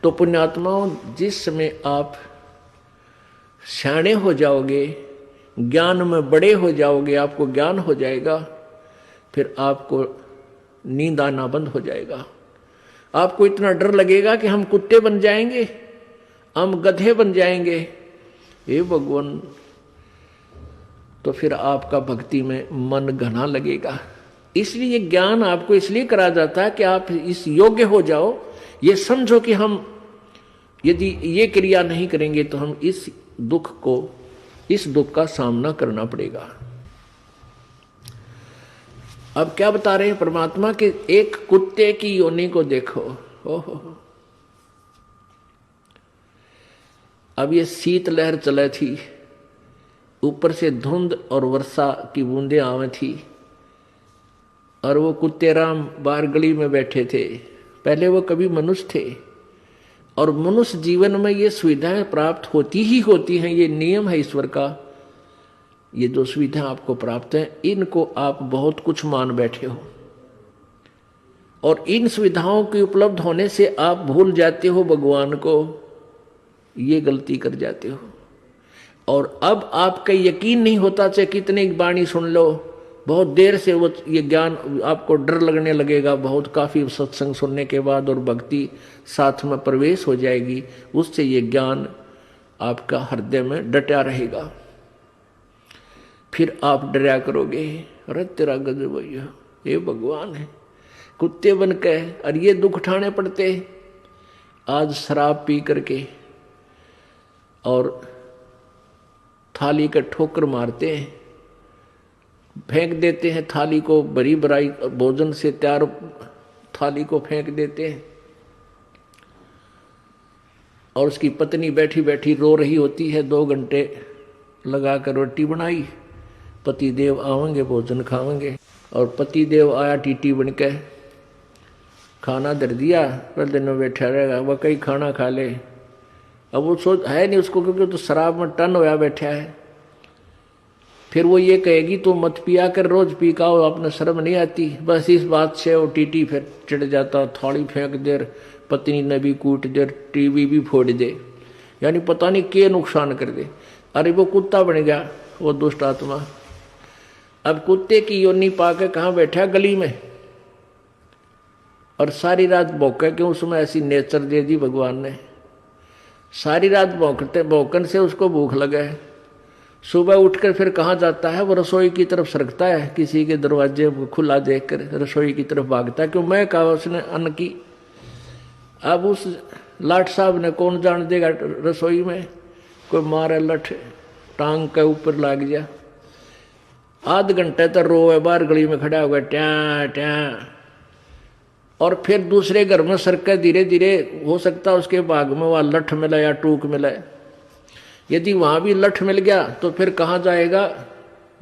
तो पुण्यात्माओं, जिस समय आप सियाणे हो जाओगे, ज्ञान में बड़े हो जाओगे, आपको ज्ञान हो जाएगा, फिर आपको नींद आना बंद हो जाएगा। आपको इतना डर लगेगा कि हम कुत्ते बन जाएंगे, हम गधे बन जाएंगे, हे भगवान। तो फिर आपका भक्ति में मन घना लगेगा। इसलिए ज्ञान आपको इसलिए करा जाता है कि आप इस योग्य हो जाओ, ये समझो कि हम यदि ये क्रिया नहीं करेंगे तो हम इस दुख का सामना करना पड़ेगा। अब क्या बता रहे हैं परमात्मा कि एक कुत्ते की योनि को देखो। ओहो, अब ये शीत लहर चले थी, ऊपर से धुंध और वर्षा की बूंदें आवे थी, और वो कुत्ते राम बाहर गली में बैठे थे। पहले वो कभी मनुष्य थे, और मनुष्य जीवन में ये सुविधाएं प्राप्त होती ही होती हैं, ये नियम है ईश्वर का। ये जो सुविधा आपको प्राप्त है, इनको आप बहुत कुछ मान बैठे हो, और इन सुविधाओं के उपलब्ध होने से आप भूल जाते हो भगवान को, ये गलती कर जाते हो। और अब आपका यकीन नहीं होता, चाहे कितने वाणी सुन लो, बहुत देर से वो ये ज्ञान आपको डर लगने लगेगा। बहुत काफी सत्संग सुनने के बाद और भक्ति साथ में प्रवेश हो जाएगी, उससे ये ज्ञान आपका हृदय में डटा रहेगा। फिर आप डरा करोगे, अरे तेरा गजब भैया, ये भगवान है, कुत्ते बन के और ये दुख उठाने पड़ते। आज शराब पी करके और थाली का ठोकर मारते हैं, फेंक देते हैं थाली को, बड़ी बराई भोजन से तैयार थाली को फेंक देते हैं, और उसकी पत्नी बैठी बैठी रो रही होती है। 2 घंटे लगा कर रोटी बनाई, पति देव आवेंगे भोजन खावेंगे, और पति देव आया टीटी बन के, खाना धर दिया, पर दिन में बैठा रहेगा, वह कई खाना खा ले। अब वो सोच है नहीं उसको, क्योंकि तो शराब में टन होया बैठा है। फिर वो ये कहेगी तो मत पिया कर, रोज पी का हो, अपने शर्म नहीं आती। बस इस बात से वो टीटी फिर चिढ़ जाता, थाली फेंक दे, पत्नी ने भी कूट दे, टीवी भी फोड़ दे, यानी पता नहीं क्या नुकसान कर दे। अरे वो कुत्ता बन गया वो दुष्ट आत्मा। अब कुत्ते की योनि पाके कहाँ बैठा, गली में, और सारी रात भौंके, क्यों उसमें ऐसी नेचर दे दी भगवान ने। सारी रात भौंकन से उसको भूख लगा है। सुबह उठकर फिर कहाँ जाता है, वो रसोई की तरफ सरकता है, किसी के दरवाजे खुला देखकर रसोई की तरफ भागता है, क्यों मैं कहा उसने अन्न की। अब उस लाट साहब ने कौन जान देगा, रसोई में कोई मारे लठ टांग के ऊपर लाग गया। आध घंटे तक रोए, बाहर गली में खड़ा होगा, ट्या ट्या, और फिर दूसरे घर में सरके धीरे धीरे, हो सकता है उसके बाग में वहाँ लठ मिला या टूक मिला। यदि वहाँ भी लठ मिल गया तो फिर कहाँ जाएगा,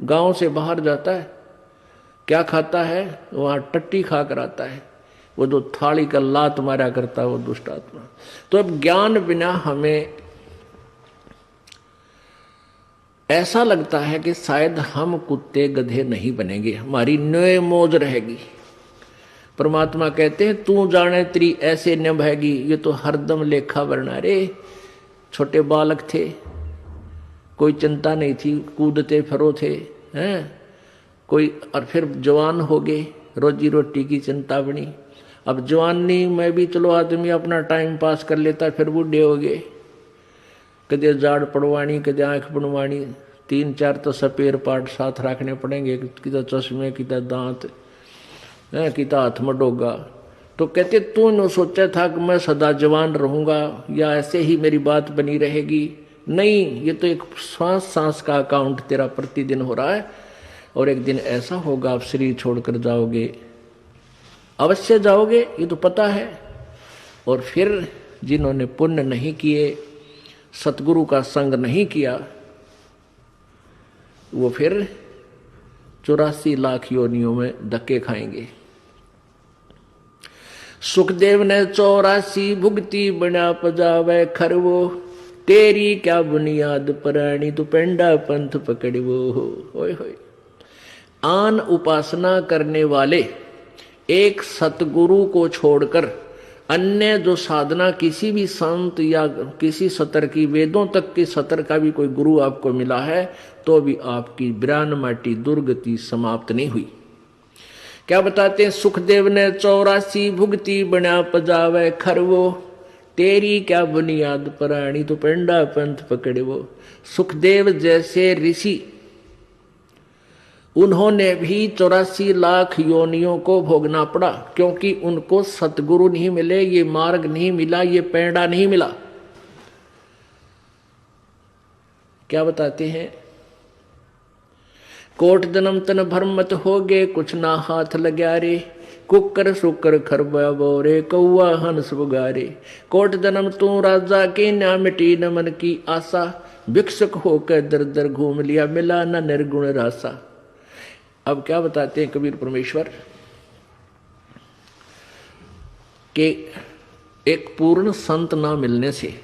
गांव से बाहर जाता है। क्या खाता है, वहाँ टट्टी खा कर आता है, वो जो थाली का लात मारा करता है वो दुष्ट आत्मा। तो अब ज्ञान बिना हमें ऐसा लगता है कि शायद हम कुत्ते गधे नहीं बनेंगे, हमारी नए मौज रहेगी। परमात्मा कहते हैं तू जाने तेरी ऐसे न बहेगी, ये तो हरदम लेखा वरना रे। छोटे बालक थे, कोई चिंता नहीं थी, कूदते फिरो थे, हैं कोई, और फिर जवान हो गए, रोजी रोटी की चिंता बनी। अब जवानी में भी चलो आदमी अपना टाइम पास कर लेता, फिर बूढ़े हो गए, कदे जाड़ पड़वानी, कदे आँख बनवानी, 3-4 तो सपेर पाट साथ रखने पड़ेंगे, किता चश्मे, किता दांत, किता हाथ में डोगा। तो कहते तू न सोचा था कि मैं सदा जवान रहूंगा या ऐसे ही मेरी बात बनी रहेगी। नहीं, ये तो एक सांस सांस का अकाउंट तेरा प्रतिदिन हो रहा है, और एक दिन ऐसा होगा आप शरीर छोड़कर जाओगे, अवश्य जाओगे, ये तो पता है। और फिर जिन्होंने पुण्य नहीं किए, सतगुरु का संग नहीं किया, वो फिर 84 लाख योनियों में धक्के खाएंगे। सुखदेव ने 84 भुगती बना पजावे खरवो, तेरी क्या बुनियाद प्राणी तू पेंडा पंथ पकड़वो। होय होय। आन उपासना करने वाले एक सतगुरु को छोड़कर अन्य जो साधना किसी भी संत या किसी सतर की, वेदों तक के सतर का भी कोई गुरु आपको मिला है तो भी आपकी ब्राह्मटी दुर्गति समाप्त नहीं हुई। क्या बताते हैं, सुखदेव ने 84 भुगती बना पजावे खरवो, तेरी क्या बुनियाद पराणी तो पेंडा पंथ पकड़े वो। सुखदेव जैसे ऋषि, उन्होंने भी 84 लाख योनियों को भोगना पड़ा, क्योंकि उनको सतगुरु नहीं मिले, ये मार्ग नहीं मिला, ये पेड़ा नहीं मिला। क्या बताते हैं, कोट जन्म तन भरमत हो गए, कुछ ना हाथ लग्या रे, कुकर सुकर खरबा बोरे, कौआ हंस बुगारे। कोट जन्म तू राजा की, ना मिटी न मन की आशा, भिक्षुक होकर दर दर घूम लिया, मिला न निर्गुण रासा। अब क्या बताते हैं कबीर परमेश्वर कि एक पूर्ण संत ना मिलने से,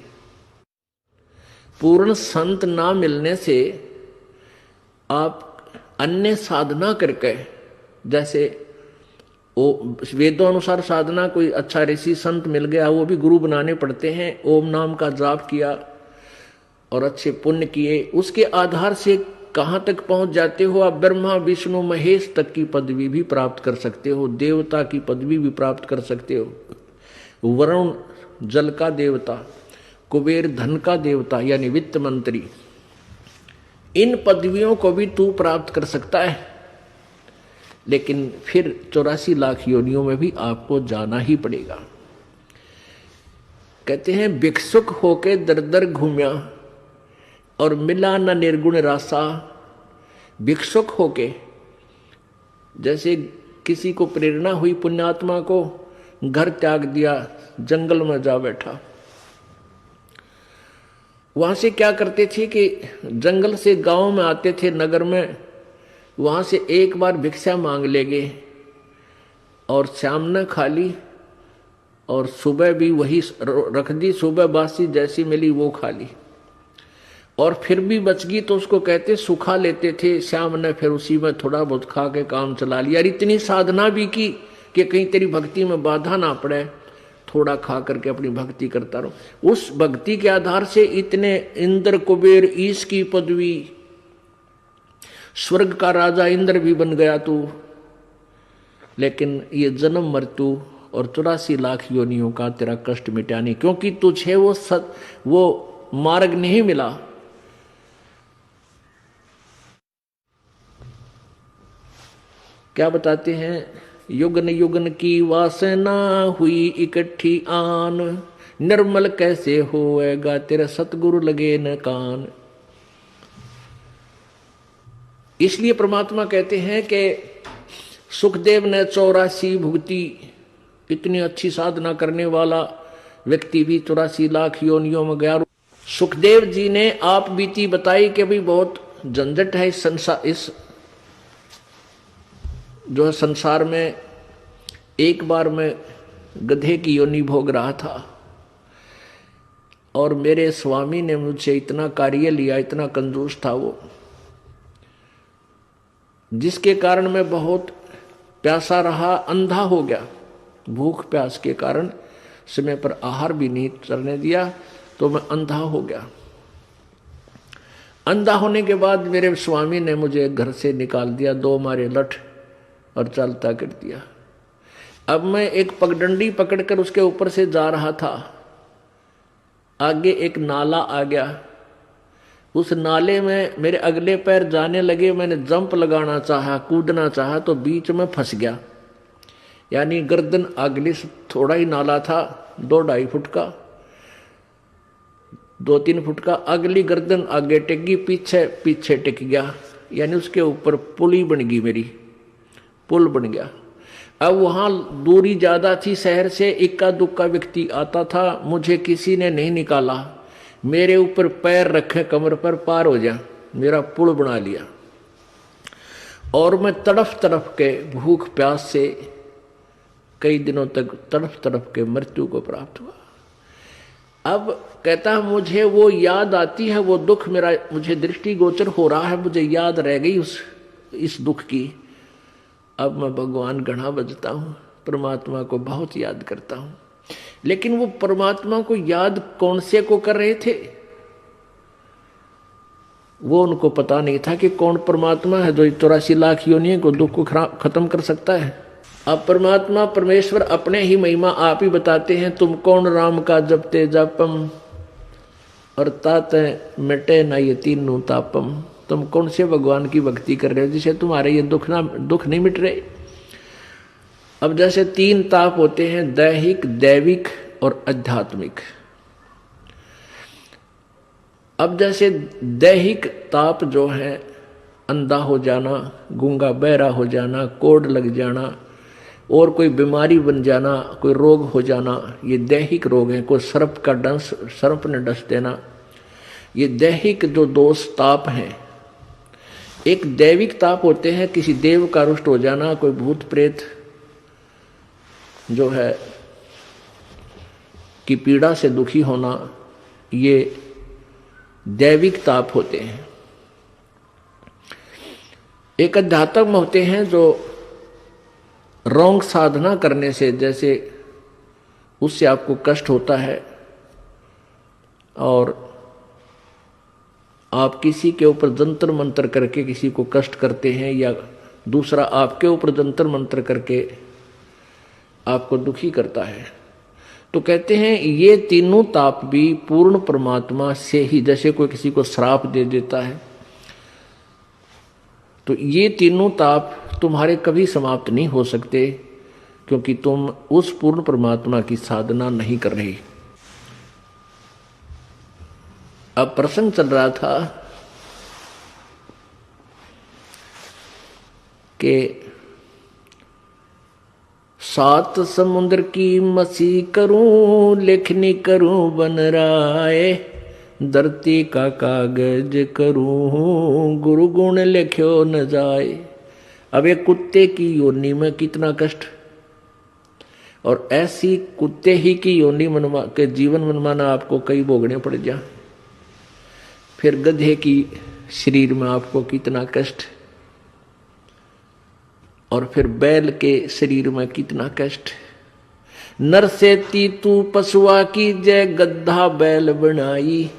पूर्ण संत ना मिलने से आप अन्य साधना करके, जैसे वो वेदों अनुसार साधना, कोई अच्छा ऋषि संत मिल गया वो भी गुरु बनाने पड़ते हैं, ओम नाम का जाप किया और अच्छे पुण्य किए, उसके आधार से कहां तक पहुंच जाते हो आप, ब्रह्मा विष्णु महेश तक की पदवी भी प्राप्त कर सकते हो, देवता की पदवी भी प्राप्त कर सकते हो। वरुण जल का देवता, कुबेर धन का देवता यानी वित्त मंत्री, इन पदवियों को भी तू प्राप्त कर सकता है, लेकिन फिर 84 लाख योनियों में भी आपको जाना ही पड़ेगा। कहते हैं भिक्षुक होके दर दर घूमिया और मिला न निर्गुण रासा। भिक्षुक होके, जैसे किसी को प्रेरणा हुई पुण्यात्मा को, घर त्याग दिया, जंगल में जा बैठा। वहां से क्या करते थे कि जंगल से गांव में आते थे, नगर में, वहां से एक बार भिक्षा मांग लेंगे और शाम न खा ली और सुबह भी वही रख दी, सुबह बासी जैसी मिली वो खा ली, और फिर भी बच गई तो उसको कहते सुखा लेते थे। श्याम ने फिर उसी में थोड़ा बहुत खा के काम चला लिया। इतनी साधना भी की कि कहीं तेरी भक्ति में बाधा ना पड़े, थोड़ा खा करके अपनी भक्ति करता रहो। उस भक्ति के आधार से इतने इंद्र कुबेर ईश की पदवी, स्वर्ग का राजा इंद्र भी बन गया तू। लेकिन ये जन्म मृत्यु और 84 लाख योनियों का तेरा कष्ट मिटा नहीं, क्योंकि तुझे वो मार्ग नहीं मिला। क्या बताते हैं, युगन युगन की वासना हुई इकट्ठी आन, निर्मल कैसे होएगा तेरा सतगुरु लगे न कान। इसलिए परमात्मा कहते हैं कि सुखदेव ने 84 भुगती, इतनी अच्छी साधना करने वाला व्यक्ति भी 84 लाख योनियों में गया। सुखदेव जी ने आप बीती बताई कि भी बहुत झंझट है इस संसार, इस जो है संसार में। एक बार मैं गधे की योनि भोग रहा था और मेरे स्वामी ने मुझसे इतना कार्य लिया, इतना कंजूस था वो, जिसके कारण मैं बहुत प्यासा रहा, अंधा हो गया। भूख प्यास के कारण समय पर आहार भी नहीं करने दिया तो मैं अंधा हो गया। अंधा होने के बाद मेरे स्वामी ने मुझे घर से निकाल दिया, 2 मारे लठ और चलता कर दिया। अब मैं एक पगडंडी पकड़कर उसके ऊपर से जा रहा था, आगे एक नाला आ गया, उस नाले में मेरे अगले पैर जाने लगे। मैंने जंप लगाना चाहा, कूदना चाहा तो बीच में फंस गया, यानी गर्दन अगली, थोड़ा ही नाला था 2-2.5 फुट का, 2-3 फुट का, अगली गर्दन आगे टिक गई, पीछे टिक गया, यानी उसके ऊपर पुली बन गई, मेरी पुल बन गया। अब वहां दूरी ज्यादा थी शहर से, इक्का दुक्का व्यक्ति आता था, मुझे किसी ने नहीं निकाला, मेरे ऊपर पैर रखे कमर पर, पार हो जा, मेरा पुल बना लिया। और मैं तड़फ तड़फ के भूख प्यास से कई दिनों तक तड़फ तड़फ के मृत्यु को प्राप्त हुआ। अब कहता है मुझे वो याद आती है, वो दुख मेरा मुझे दृष्टिगोचर हो रहा है, मुझे याद रह गई इस दुख की। अब मैं भगवान गणा बजता हूँ, परमात्मा को बहुत याद करता हूँ। लेकिन वो परमात्मा को याद कौन से को कर रहे थे? वो उनको पता नहीं था कि कौन परमात्मा है जो 84 लाख योनियों को दुख को खत्म कर सकता है। अब परमात्मा परमेश्वर अपने ही महिमा आप ही बताते हैं, तुम कौन राम का जपते जापम और तात मिटे ना ये तीनों तापम। तुम कौन से भगवान की भक्ति कर रहे हो जिसे तुम्हारे ये दुख नहीं मिट रहे। अब जैसे 3 ताप होते हैं, दैहिक, दैविक और आध्यात्मिक। अब जैसे दैहिक ताप जो है, अंधा हो जाना, गूंगा बहरा हो जाना, कोढ़ लग जाना और कोई बीमारी बन जाना, कोई रोग हो जाना, ये दैहिक रोग है। कोई सर्प ने डस देना, ये दैहिक जो दोष ताप हैं। एक दैविक ताप होते हैं, किसी देव का रुष्ट हो जाना, कोई भूत प्रेत जो है की पीड़ा से दुखी होना, ये दैविक ताप होते हैं। एक अध्यात्म होते हैं जो रॉन्ग साधना करने से, जैसे उससे आपको कष्ट होता है और आप किसी के ऊपर जंतर मंतर करके किसी को कष्ट करते हैं, या दूसरा आपके ऊपर जंतर मंतर करके आपको दुखी करता है, तो कहते हैं ये तीनों ताप भी पूर्ण परमात्मा से ही, जैसे कोई किसी को श्राप दे देता है, तो ये तीनों ताप तुम्हारे कभी समाप्त नहीं हो सकते, क्योंकि तुम उस पूर्ण परमात्मा की साधना नहीं कर रहे। अब प्रसंग चल रहा था कि 7 समुद्र की मसी करूं, लेखनी करूं बन राय, धरती का कागज करूं, गुरु गुण लिख्यो न जाए। अब एक कुत्ते की योनि में कितना कष्ट, और ऐसी कुत्ते ही की योनि मनवा के जीवन मनमाना आपको कई भोगने पड़ जाए। फिर गधे की शरीर में आपको कितना कष्ट, और फिर बैल के शरीर में कितना कष्ट। नर से तू पशुआ की जय, गद्धा बैल बनाई,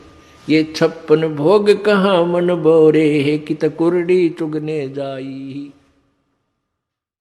ये 56 भोग कहाँ मन बोरे है, कि कुरडी चुगने जाई।